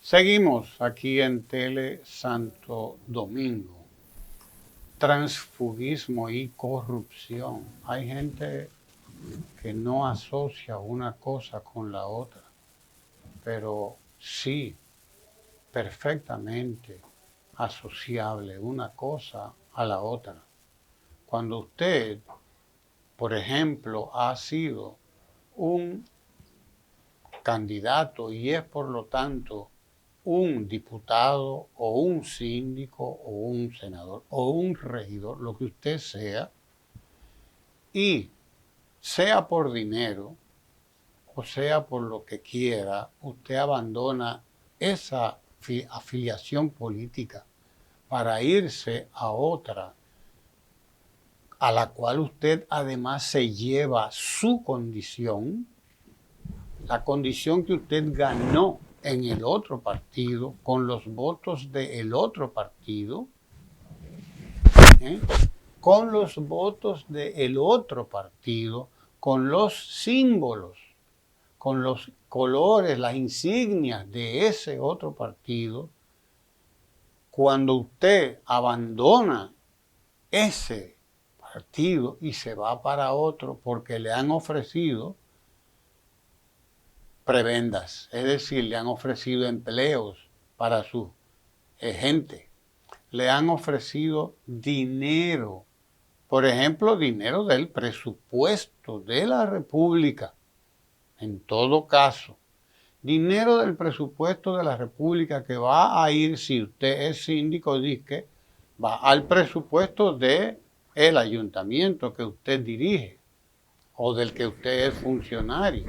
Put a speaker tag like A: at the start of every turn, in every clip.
A: Seguimos aquí en Tele Santo Domingo. Transfugismo y corrupción. Hay gente que no asocia una cosa con la otra, pero sí, perfectamente asociable una cosa a la otra. Cuando usted, por ejemplo, ha sido un candidato y es por lo tanto un diputado o un síndico o un senador o un regidor, lo que usted sea, y sea por dinero o sea por lo que quiera, usted abandona esa afiliación política para irse a otra, a la cual usted además se lleva su condición, la condición que usted ganó en el otro partido, con los votos del otro partido, con los votos del otro partido, con los símbolos, con los colores, las insignias de ese otro partido. Cuando usted abandona ese partido y se va para otro porque le han ofrecido prebendas, es decir, le han ofrecido empleos para su gente, le han ofrecido dinero, por ejemplo, dinero del presupuesto de la República, en todo caso, dinero del presupuesto de la República que va a ir, si usted es síndico, dice, va al presupuesto del ayuntamiento que usted dirige o del que usted es funcionario.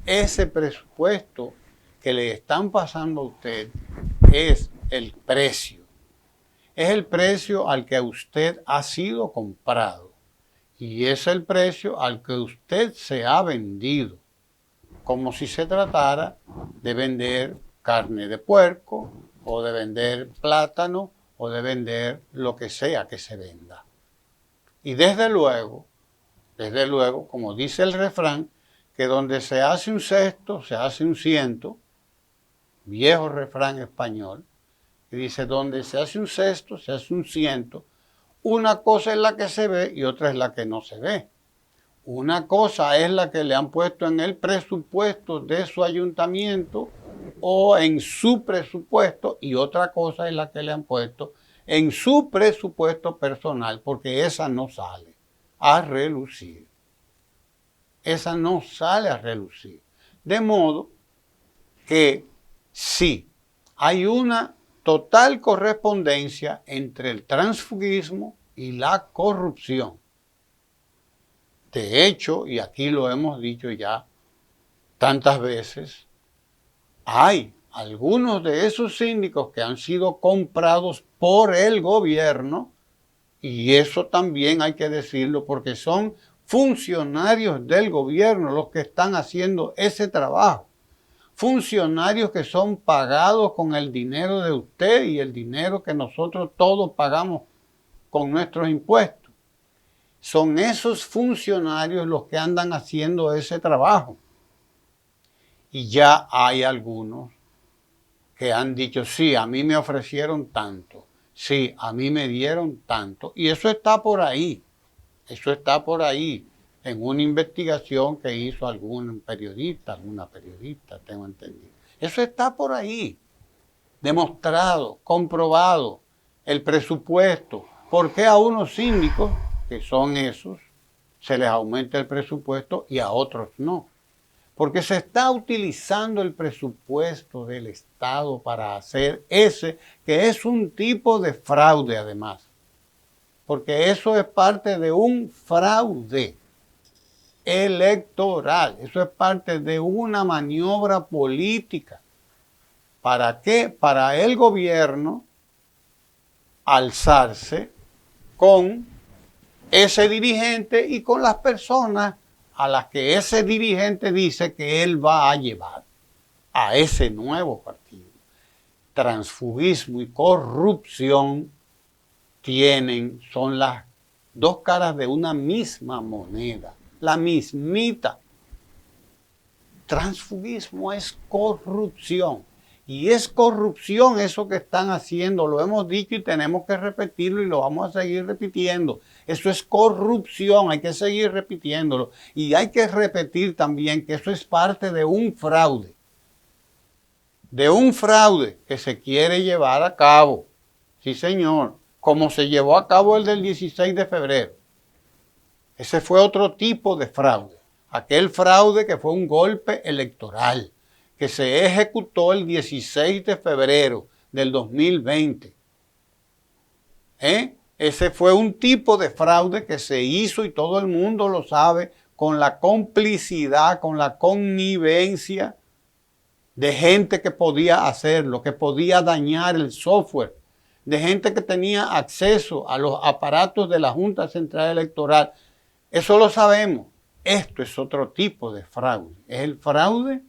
A: Ese presupuesto que le están pasando a usted es el precio. Es el precio al que usted ha sido comprado y es el precio al que usted se ha vendido, como si se tratara de vender carne de puerco o de vender plátano o de vender lo que sea que se venda. Y desde luego, como dice el refrán, que donde se hace un cesto, se hace un ciento, viejo refrán español, que dice, donde se hace un cesto, se hace un ciento. Una cosa es la que se ve y otra es la que no se ve. Una cosa es la que le han puesto en el presupuesto de su ayuntamiento o en su presupuesto y otra cosa es la que le han puesto en su presupuesto personal, porque esa no sale a relucir. Esa no sale a relucir. De modo que sí, hay una total correspondencia entre el transfugismo y la corrupción. De hecho, y aquí lo hemos dicho ya tantas veces, hay algunos de esos síndicos que han sido comprados por el gobierno, y eso también hay que decirlo porque son funcionarios del gobierno los que están haciendo ese trabajo. Funcionarios que son pagados con el dinero de usted y el dinero que nosotros todos pagamos con nuestros impuestos. Son esos funcionarios los que andan haciendo ese trabajo. Y ya hay algunos que han dicho, sí, a mí me ofrecieron tanto, sí, a mí me dieron tanto. Y eso está por ahí, en una investigación que hizo alguna periodista, tengo entendido. Eso está por ahí, demostrado, comprobado, el presupuesto. ¿Por qué a unos síndicos, que son esos, se les aumenta el presupuesto y a otros no? Porque se está utilizando el presupuesto del Estado para hacer ese, que es un tipo de fraude además. Porque eso es parte de un fraude electoral. Eso es parte de una maniobra política. ¿Para qué? Para el gobierno alzarse con ese dirigente y con las personas a las que ese dirigente dice que él va a llevar a ese nuevo partido. Transfugismo y corrupción son las dos caras de una misma moneda, la mismita. transfugismo es corrupción. Y es corrupción eso que están haciendo, lo hemos dicho y tenemos que repetirlo y lo vamos a seguir repitiendo. Eso es corrupción, hay que seguir repitiéndolo. Y hay que repetir también que eso es parte de un fraude. De un fraude que se quiere llevar a cabo. Sí, señor, como se llevó a cabo el del 16 de febrero. Ese fue otro tipo de fraude. Aquel fraude que fue un golpe electoral, que se ejecutó el 16 de febrero del 2020. Ese fue un tipo de fraude que se hizo y todo el mundo lo sabe, con la complicidad, con la connivencia de gente que podía hacerlo, que podía dañar el software, de gente que tenía acceso a los aparatos de la Junta Central Electoral. Eso lo sabemos. Esto es otro tipo de fraude. Es el fraude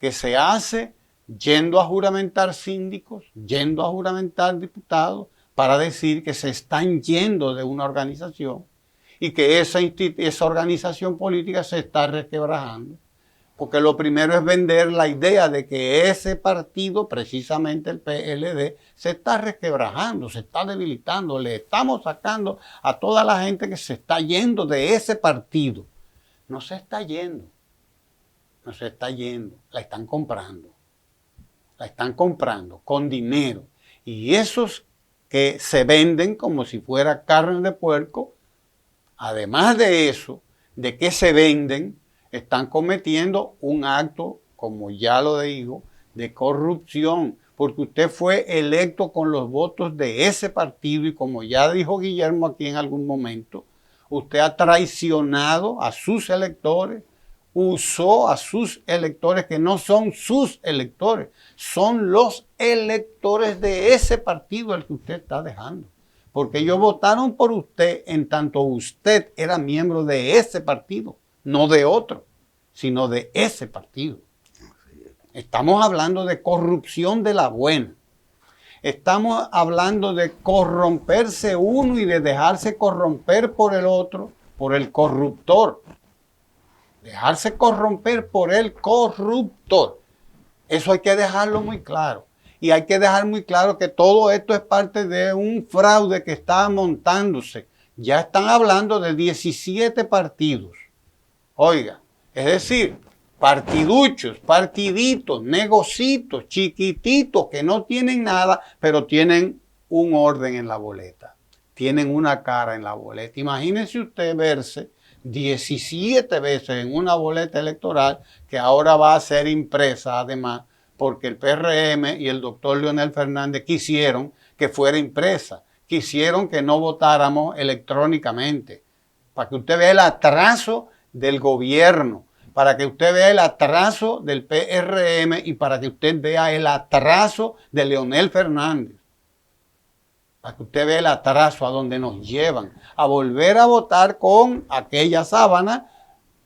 A: que se hace yendo a juramentar síndicos, yendo a juramentar diputados, para decir que se están yendo de una organización y que esa organización política se está resquebrajando. Porque lo primero es vender la idea de que ese partido, precisamente el PLD, se está resquebrajando, se está debilitando. Le estamos sacando a toda la gente que se está yendo de ese partido. No se está yendo. No se está yendo, la están comprando con dinero. Y esos que se venden como si fuera carne de puerco, además de eso, de que se venden, están cometiendo un acto, como ya lo digo, de corrupción, porque usted fue electo con los votos de ese partido y como ya dijo Guillermo aquí en algún momento, usted ha traicionado a sus electores, usó a sus electores que no son sus electores, son los electores de ese partido al que usted está dejando. Porque ellos votaron por usted en tanto usted era miembro de ese partido, no de otro, sino de ese partido. Estamos hablando de corrupción de la buena. Estamos hablando de corromperse uno y de dejarse corromper por el otro, por el corruptor. Dejarse corromper por el corruptor. Eso hay que dejarlo muy claro. Y hay que dejar muy claro que todo esto es parte de un fraude que está montándose. Ya están hablando de 17 partidos. Oiga, es decir, partiduchos, partiditos, negocitos, chiquititos, que no tienen nada, pero tienen un orden en la boleta. Tienen una cara en la boleta. Imagínese usted verse 17 veces en una boleta electoral que ahora va a ser impresa además porque el PRM y el doctor Leonel Fernández quisieron que fuera impresa, quisieron que no votáramos electrónicamente, para que usted vea el atraso del gobierno, para que usted vea el atraso del PRM y para que usted vea el atraso de Leonel Fernández. Para que usted vea el atraso a donde nos llevan, a volver a votar con aquella sábana,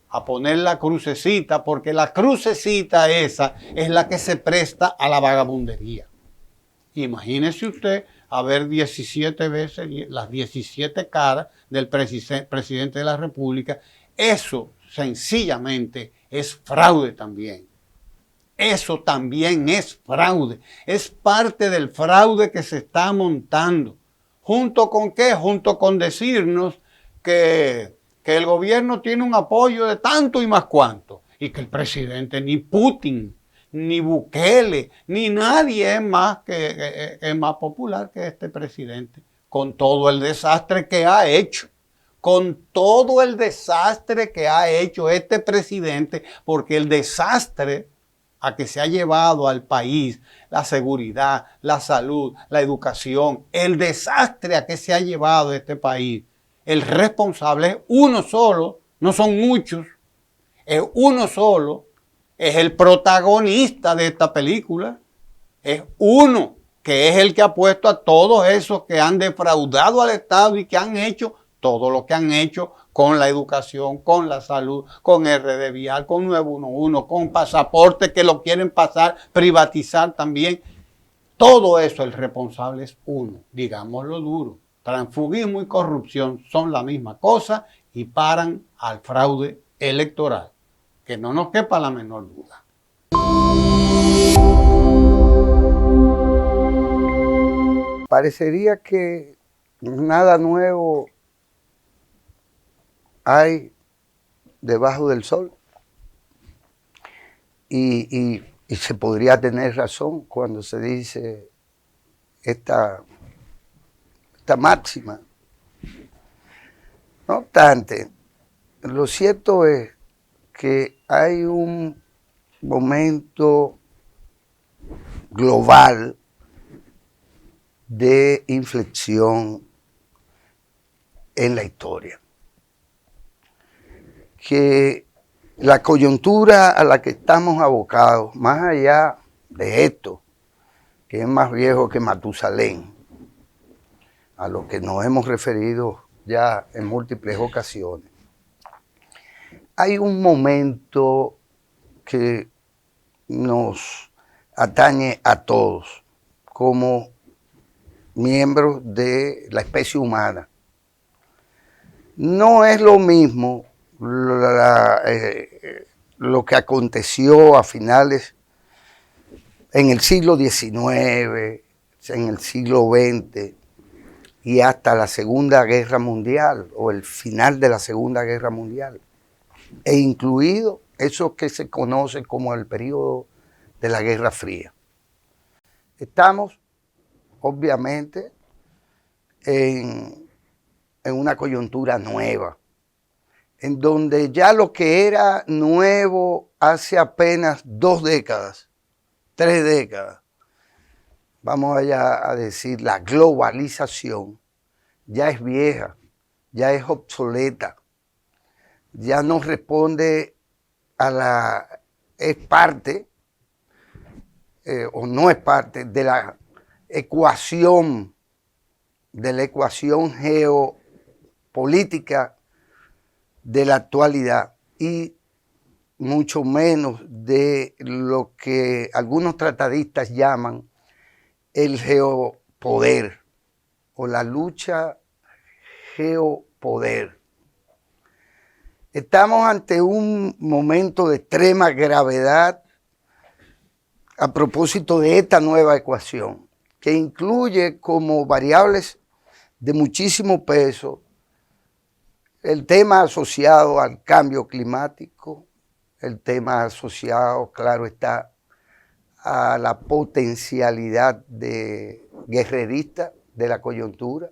A: a poner la crucecita, porque la crucecita esa es la que se presta a la vagabundería. Imagínese usted a ver 17 veces las 17 caras del presidente de la República. Eso sencillamente es fraude también. Eso también es fraude. Es parte del fraude que se está montando. ¿Junto con qué? Junto con decirnos que el gobierno tiene un apoyo de tanto y más cuanto. Y que el presidente, ni Putin, ni Bukele, ni nadie es más popular que este presidente. Con todo el desastre que ha hecho. Con todo el desastre que ha hecho este presidente. Porque el desastre a que se ha llevado al país, la seguridad, la salud, la educación, el desastre a que se ha llevado este país, el responsable es uno solo, no son muchos, es uno solo, es el protagonista de esta película, es uno que es el que ha puesto a todos esos que han defraudado al Estado y que han hecho todo lo que han hecho con la educación, con la salud, con RD Vial, con 911, con pasaporte que lo quieren pasar, privatizar también. Todo eso el responsable es uno, digámoslo duro. Transfugismo y corrupción son la misma cosa y paran al fraude electoral. que no nos quepa la menor duda.
B: Parecería que nada nuevo hay debajo del sol. Y se podría tener razón cuando se dice esta máxima. No obstante, lo cierto es que hay un momento global de inflexión en la historia, que la coyuntura a la que estamos abocados, más allá de esto, que es más viejo que Matusalén, a lo que nos hemos referido ya en múltiples ocasiones, hay un momento que nos atañe a todos como miembros de la especie humana. No es lo mismo lo que aconteció a finales en el siglo XIX, en el siglo XX y hasta la Segunda Guerra Mundial o el final de la Segunda Guerra Mundial, e incluido eso que se conoce como el periodo de la Guerra Fría. Estamos, obviamente, en una coyuntura nueva, en donde ya lo que era nuevo hace apenas 2 décadas, 3 décadas, vamos allá a decir, la globalización, ya es vieja, ya es obsoleta, ya no responde es parte, o no es parte de la ecuación geopolítica de la actualidad, y mucho menos de lo que algunos tratadistas llaman el geopoder o la lucha geopoder. Estamos ante un momento de extrema gravedad a propósito de esta nueva ecuación, que incluye como variables de muchísimo peso el tema asociado al cambio climático, el tema asociado, claro está, a la potencialidad de guerrerista de la coyuntura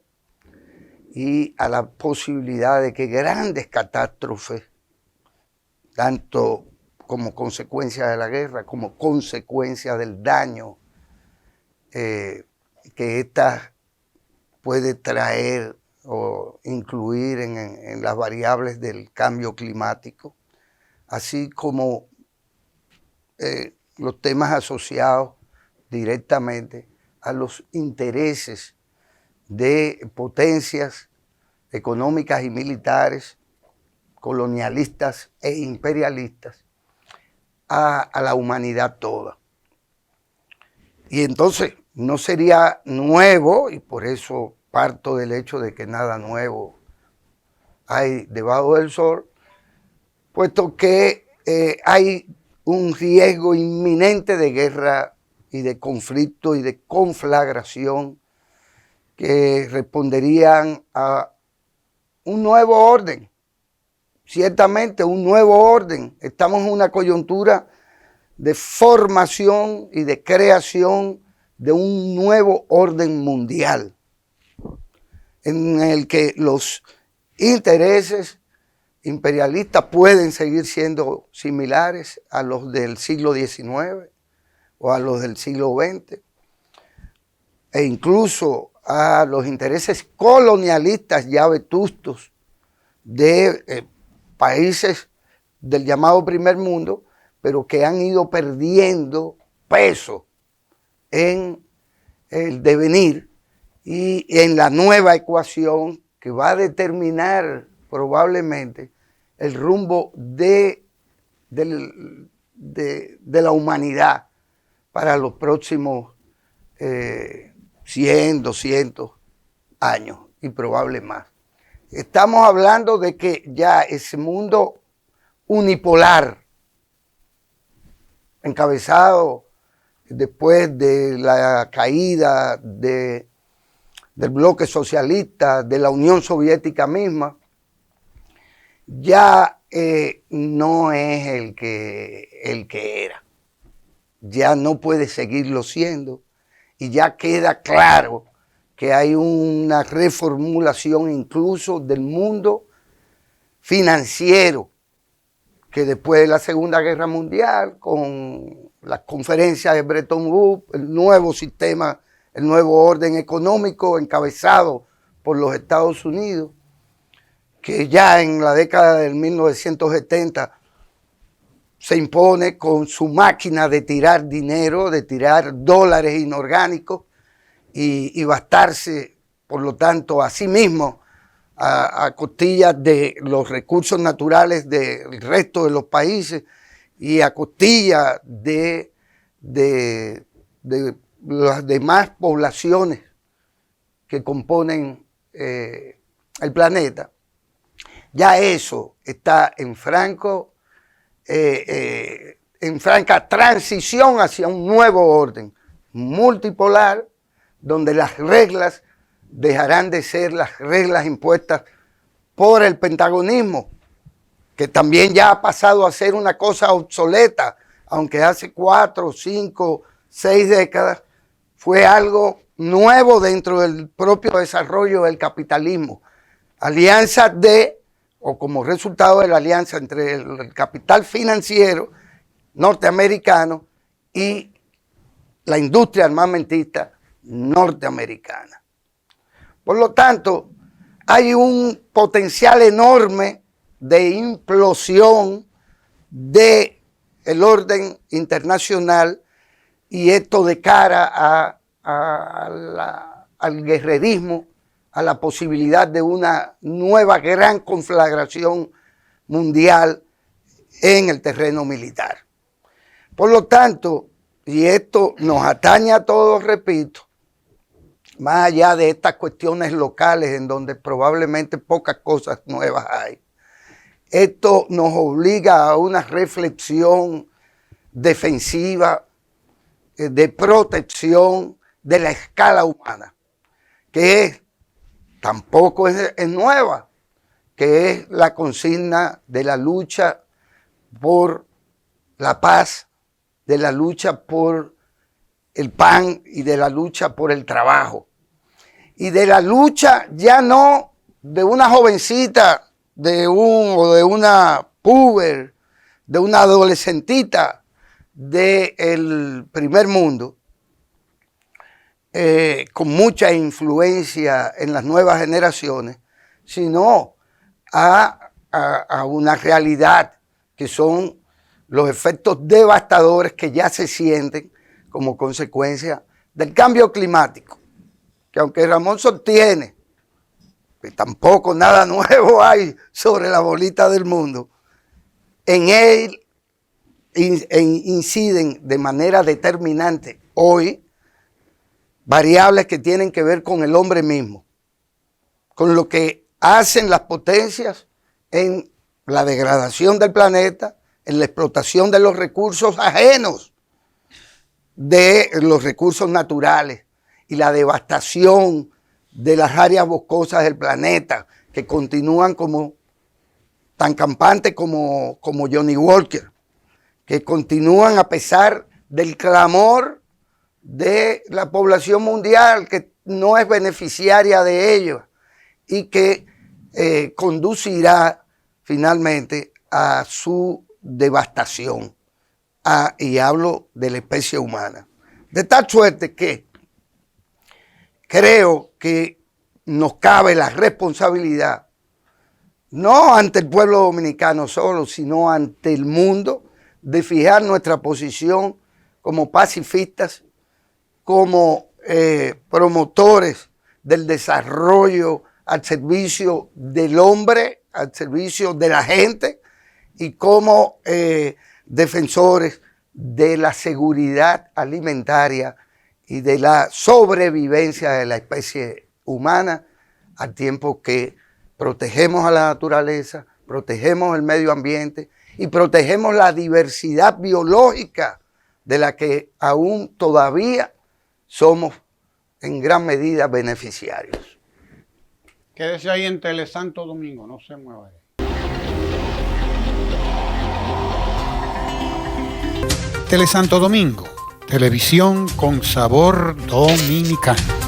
B: y a la posibilidad de que grandes catástrofes, tanto como consecuencia de la guerra, como consecuencia del daño que ésta puede traer o incluir en las variables del cambio climático, así como los temas asociados directamente a los intereses de potencias económicas y militares, colonialistas e imperialistas, a la humanidad toda. Y entonces no sería nuevo, y por eso parto del hecho de que nada nuevo hay debajo del sol, puesto que hay un riesgo inminente de guerra y de conflicto y de conflagración que responderían a un nuevo orden, ciertamente un nuevo orden. Estamos en una coyuntura de formación y de creación de un nuevo orden mundial, en el que los intereses imperialistas pueden seguir siendo similares a los del siglo XIX o a los del siglo XX, e incluso a los intereses colonialistas ya vetustos de países del llamado primer mundo, pero que han ido perdiendo peso en el devenir y en la nueva ecuación que va a determinar probablemente el rumbo de la humanidad para los próximos 100, 200 años y probable más. Estamos hablando de que ya ese mundo unipolar encabezado después de la caída del bloque socialista, de la Unión Soviética misma, ya no es el que era. Ya no puede seguirlo siendo y ya queda claro que hay una reformulación incluso del mundo financiero, que después de la Segunda Guerra Mundial, con las conferencias de Bretton Woods, el nuevo sistema, el nuevo orden económico encabezado por los Estados Unidos, que ya en la década del 1970 se impone con su máquina de tirar dinero, de tirar dólares inorgánicos y bastarse, por lo tanto, a sí mismo a costillas de los recursos naturales del resto de los países y a costillas de las demás poblaciones que componen el planeta. Ya eso está en franca transición hacia un nuevo orden multipolar, donde las reglas dejarán de ser las reglas impuestas por el pentagonismo, que también ya ha pasado a ser una cosa obsoleta, aunque hace 4, 5, 6 décadas fue algo nuevo dentro del propio desarrollo del capitalismo. Alianzas o como resultado de la alianza entre el capital financiero norteamericano y la industria armamentista norteamericana. Por lo tanto, hay un potencial enorme de implosión del orden internacional, y esto de cara al guerrerismo, a la posibilidad de una nueva gran conflagración mundial en el terreno militar. Por lo tanto, y esto nos atañe a todos, repito, más allá de estas cuestiones locales en donde probablemente pocas cosas nuevas hay, esto nos obliga a una reflexión defensiva, de protección de la escala humana, que tampoco es nueva, que es la consigna de la lucha por la paz, de la lucha por el pan y de la lucha por el trabajo. Y de la lucha ya no de una jovencita, o de una puber, de una adolescentita del primer mundo, con mucha influencia en las nuevas generaciones, sino a una realidad que son los efectos devastadores que ya se sienten como consecuencia del cambio climático, que aunque Ramón sostiene que tampoco nada nuevo hay sobre la bolita del mundo, en él inciden de manera determinante hoy variables que tienen que ver con el hombre mismo, con lo que hacen las potencias en la degradación del planeta, en la explotación de los recursos ajenos, de los recursos naturales y la devastación de las áreas boscosas del planeta, que continúan como tan campantes como Johnny Walker, que continúan a pesar del clamor de la población mundial, que no es beneficiaria de ellos y que conducirá finalmente a su devastación. Y hablo de la especie humana. De tal suerte que creo que nos cabe la responsabilidad, no ante el pueblo dominicano solo, sino ante el mundo, de fijar nuestra posición como pacifistas, como promotores del desarrollo al servicio del hombre, al servicio de la gente, y como defensores de la seguridad alimentaria y de la sobrevivencia de la especie humana, al tiempo que protegemos a la naturaleza, protegemos el medio ambiente y protegemos la diversidad biológica de la que aún todavía somos en gran medida beneficiarios.
A: Quédese ahí en Telesanto Domingo, no se mueva. Telesanto Domingo, televisión con sabor dominicano.